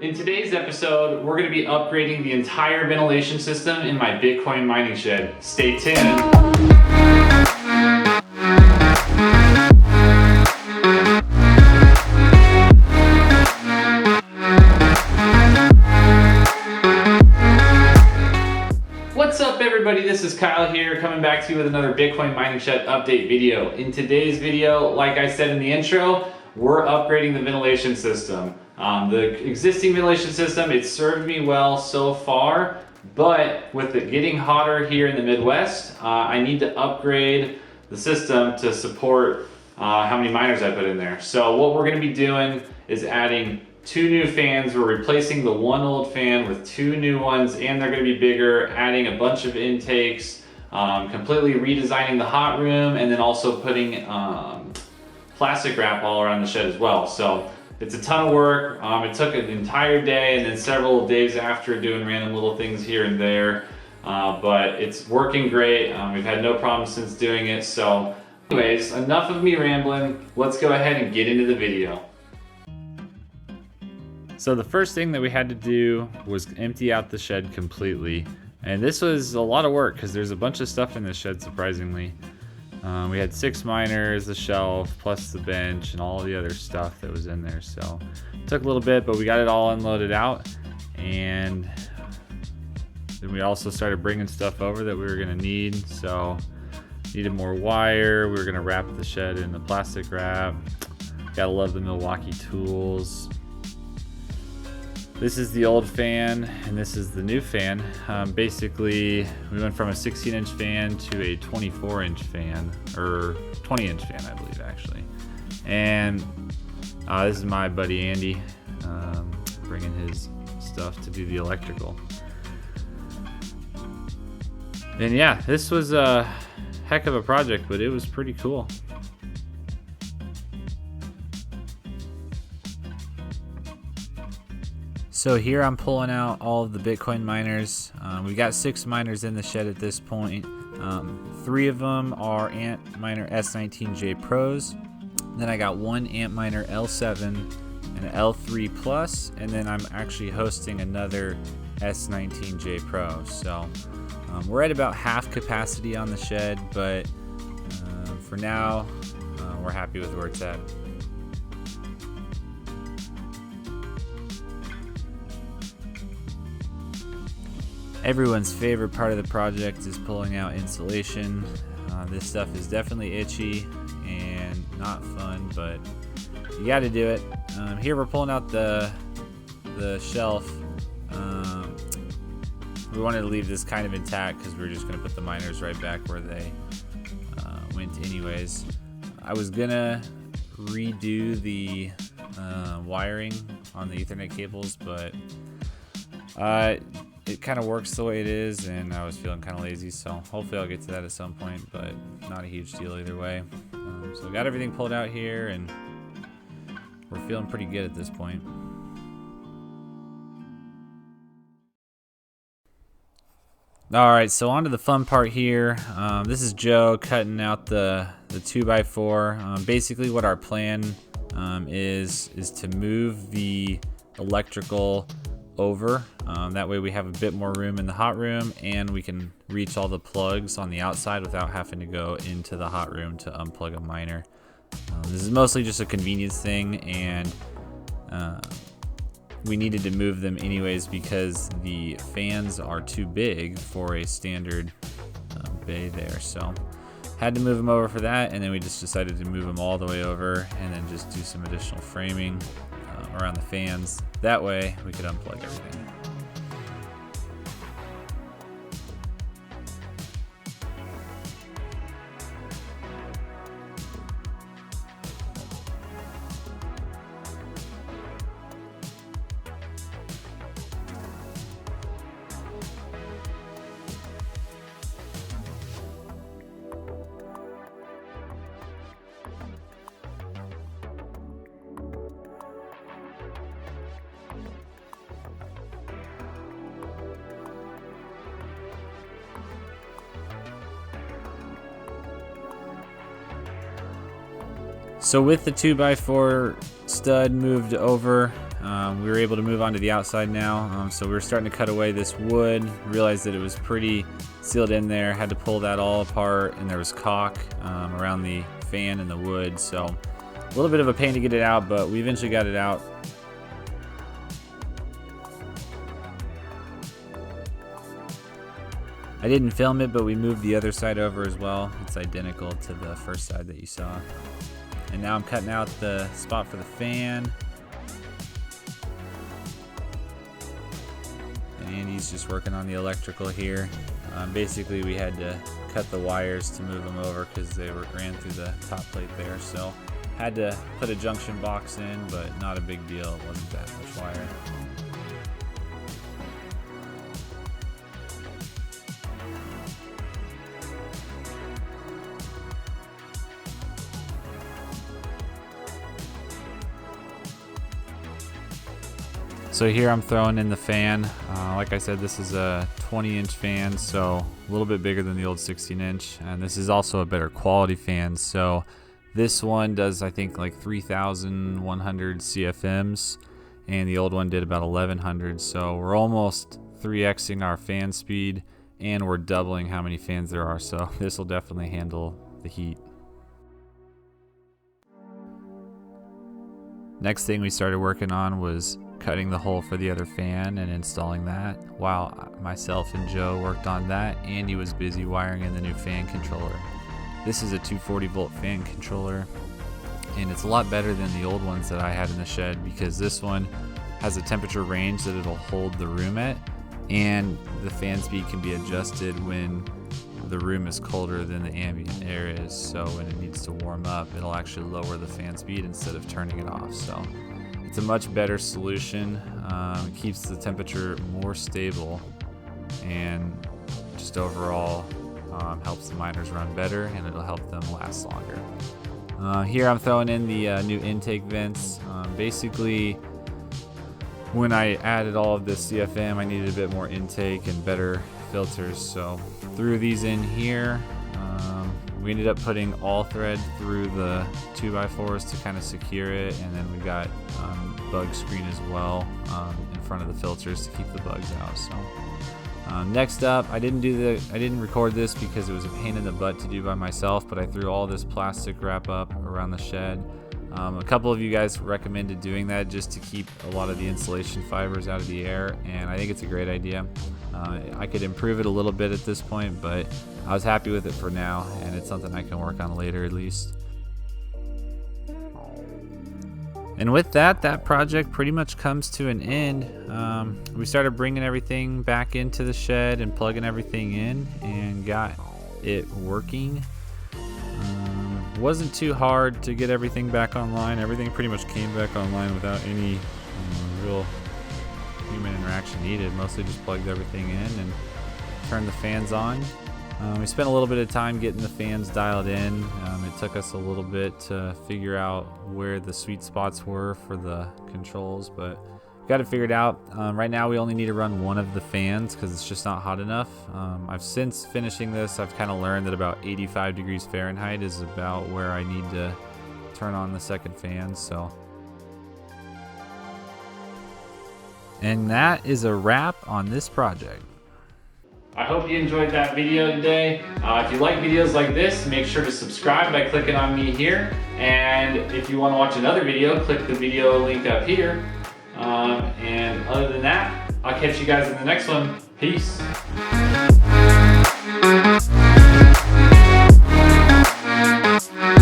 In today's episode, we're going to be upgrading the entire ventilation system in my Bitcoin mining shed. Stay tuned. What's up everybody, this is Kyle here, coming back to you with another Bitcoin mining shed update video. In today's video, like I said in the intro, we're upgrading the ventilation system. The existing ventilation system, it served me well so far, but with it getting hotter here in the Midwest, I need to upgrade the system to support how many miners I put in there. So what we're going to be doing is adding 2 new fans. We're replacing the one old fan with 2 new ones, and they're going to be bigger, adding a bunch of intakes, completely redesigning the hot room, and then also putting plastic wrap all around the shed as well. So it's a ton of work. It took an entire day and then several days after doing random little things here and there, but it's working great. We've had no problems since doing it. So anyways, enough of me rambling. Let's go ahead and get into the video. So the first thing that we had to do was empty out the shed completely. And this was a lot of work because there's a bunch of stuff in this shed, surprisingly. We had 6 miners, the shelf, plus the bench, and all the other stuff that was in there. So it took a little bit, but we got it all unloaded out. And then we also started bringing stuff over that we were gonna need. So needed more wire. We were gonna wrap the shed in the plastic wrap. Gotta love the Milwaukee tools. This is the old fan, and this is the new fan. Basically, we went from a 16-inch fan to a 24-inch fan, or 20-inch fan, I believe, actually. And this is my buddy Andy, bringing his stuff to do the electrical. And yeah, this was a heck of a project, but it was pretty cool. So here I'm pulling out all of the Bitcoin miners. We got 6 miners in the shed at this point. 3 of them are Antminer S19J Pros. Then I got 1 Antminer L7 and an L3 Plus, and then I'm actually hosting another S19J Pro. So we're at about half capacity on the shed, but for now we're happy with where it's at. Everyone's favorite part of the project is pulling out insulation. This stuff is definitely itchy and not fun, but you got to do it. Here we're pulling out the shelf. We wanted to leave this kind of intact because we're just going to put the miners right back where they went anyways. I was going to redo the wiring on the Ethernet cables, but it kind of works the way it is, and I was feeling kind of lazy, so hopefully I'll get to that at some point, but not a huge deal either way. So I got everything pulled out here, and we're feeling pretty good at this point. Alright, so on to the fun part here. This is Joe cutting out the 2x4. Basically what our plan is to move the electrical over. That way we have a bit more room in the hot room, and we can reach all the plugs on the outside without having to go into the hot room to unplug a miner. This is mostly just a convenience thing, and we needed to move them anyways because the fans are too big for a standard bay there. So had to move them over for that, and then we just decided to move them all the way over and then just do some additional framing around the fans. That way we could unplug everything. So with the 2x4 stud moved over, we were able to move on to the outside now. So we were starting to cut away this wood, realized that it was pretty sealed in there, had to pull that all apart, and there was caulk around the fan and the wood. So a little bit of a pain to get it out, but we eventually got it out. I didn't film it, but we moved the other side over as well. It's identical to the first side that you saw. And now I'm cutting out the spot for the fan. And Andy's just working on the electrical here. Basically, we had to cut the wires to move them over because they ran through the top plate there. So had to put a junction box in, but not a big deal. It wasn't that much wire. So here I'm throwing in the fan. Like I said, this is a 20-inch fan, so a little bit bigger than the old 16-inch. And this is also a better quality fan. So this one does, I think, like 3,100 CFMs, and the old one did about 1,100. So we're almost 3xing our fan speed, and we're doubling how many fans there are. So this will definitely handle the heat. Next thing we started working on was cutting the hole for the other fan and installing that. While myself and Joe worked on that, Andy was busy wiring in the new fan controller. This is a 240 volt fan controller, and it's a lot better than the old ones that I had in the shed because this one has a temperature range that it'll hold the room at, and the fan speed can be adjusted when the room is colder than the ambient air is. So when it needs to warm up, it'll actually lower the fan speed instead of turning it off. So it's a much better solution. It keeps the temperature more stable, and just overall helps the miners run better, and it'll help them last longer. Here I'm throwing in the new intake vents. Basically, when I added all of this CFM, I needed a bit more intake and better filters, so threw these in here. We ended up putting all thread through the 2x4s to kind of secure it, and then we got bug screen as well in front of the filters to keep the bugs out. So next up, I didn't record this because it was a pain in the butt to do by myself, but I threw all this plastic wrap up around the shed. A couple of you guys recommended doing that just to keep a lot of the insulation fibers out of the air, and I think it's a great idea. I could improve it a little bit at this point, but I was happy with it for now, and it's something I can work on later at least. And with that project pretty much comes to an end. We started bringing everything back into the shed and plugging everything in and got it working. Wasn't too hard to get everything back online. Everything pretty much came back online without any real human interaction needed. Mostly just plugged everything in and turned the fans on. We spent a little bit of time getting the fans dialed in. It took us a little bit to figure out where the sweet spots were for the controls, but got it figured out. Right now we only need to run one of the fans because it's just not hot enough. I've since finishing this, I've kind of learned that about 85 degrees Fahrenheit is about where I need to turn on the second fan. So, and that is a wrap on this project. I hope you enjoyed that video today. If you like videos like this, make sure to subscribe by clicking on me here. And if you want to watch another video, click the video link up here. And other than that, I'll catch you guys in the next one. Peace.